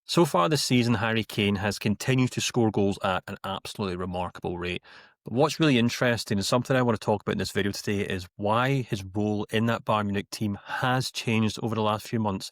So far this season, Harry Kane has continued to score goals at an absolutely remarkable rate. But what's really interesting and something I want to talk about in this video today is why his role in that Bayern Munich team has changed over the last few months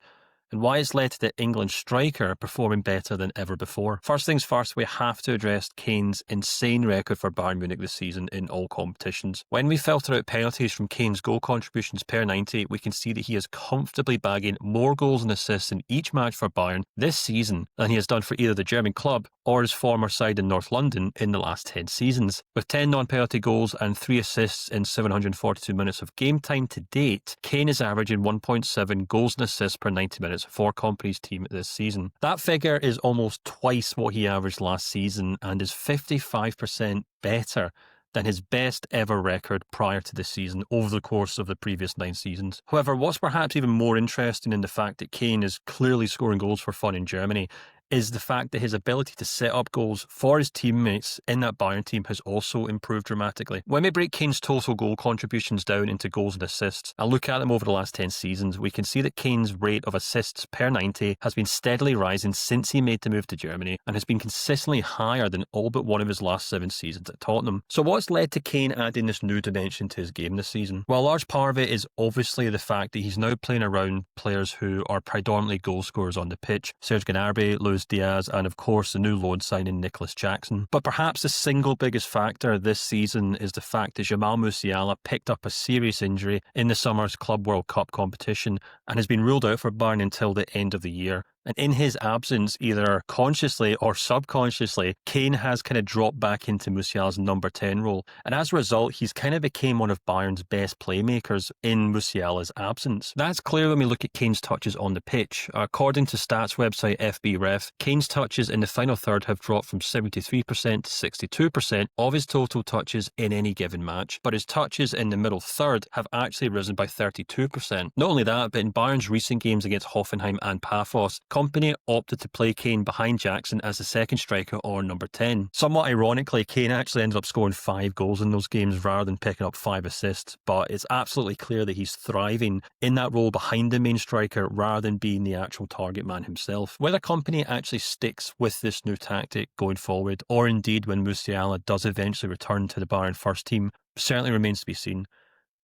and why it's led to the England striker performing better than ever before. First things first, we have to address Kane's insane record for Bayern Munich this season in all competitions. When we filter out penalties from Kane's goal contributions per 90, we can see that he is comfortably bagging more goals and assists in each match for Bayern this season than he has done for either the German club or his former side in North London in the last 10 seasons. With 10 non-penalty goals and 3 assists in 742 minutes of game time to date, Kane is averaging 1.7 goals and assists per 90 minutes for Kompany's team this season. That figure is almost twice what he averaged last season and is 55% better than his best ever record prior to this season over the course of the previous 9 seasons. However, what's perhaps even more interesting in the fact that Kane is clearly scoring goals for fun in Germany is the fact that his ability to set up goals for his teammates in that Bayern team has also improved dramatically. When we break Kane's total goal contributions down into goals and assists and look at them over the last 10 seasons, we can see that Kane's rate of assists per 90 has been steadily rising since he made the move to Germany and has been consistently higher than all but one of his last 7 seasons at Tottenham. So what's led to Kane adding this new dimension to his game this season? Well, a large part of it is obviously the fact that he's now playing around players who are predominantly goal scorers on the pitch. Serge Gnabry, Luis Diaz, and of course the new loan signing Nicolas Jackson. But perhaps the single biggest factor this season is the fact that Jamal Musiala picked up a serious injury in the summer's Club World Cup competition and has been ruled out for Bayern until the end of the year. And in his absence, either consciously or subconsciously, Kane has kind of dropped back into Musiala's number 10 role. And as a result, he's kind of became one of Bayern's best playmakers in Musiala's absence. That's clear when we look at Kane's touches on the pitch. According to stats website FBref, Kane's touches in the final third have dropped from 73% to 62% of his total touches in any given match. But his touches in the middle third have actually risen by 32%. Not only that, but in Bayern's recent games against Hoffenheim and Pafos, Kompany opted to play Kane behind Jackson as the second striker or number 10. Somewhat ironically, Kane actually ended up scoring 5 goals in those games rather than picking up 5 assists, but it's absolutely clear that he's thriving in that role behind the main striker rather than being the actual target man himself. Whether Kompany actually sticks with this new tactic going forward, or indeed when Musiala does eventually return to the Bayern first team, certainly remains to be seen.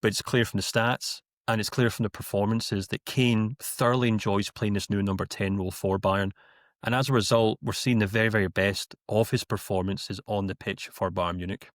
But it's clear from the stats, and it's clear from the performances that Kane thoroughly enjoys playing this new number 10 role for Bayern. And as a result, we're seeing the very, very best of his performances on the pitch for Bayern Munich.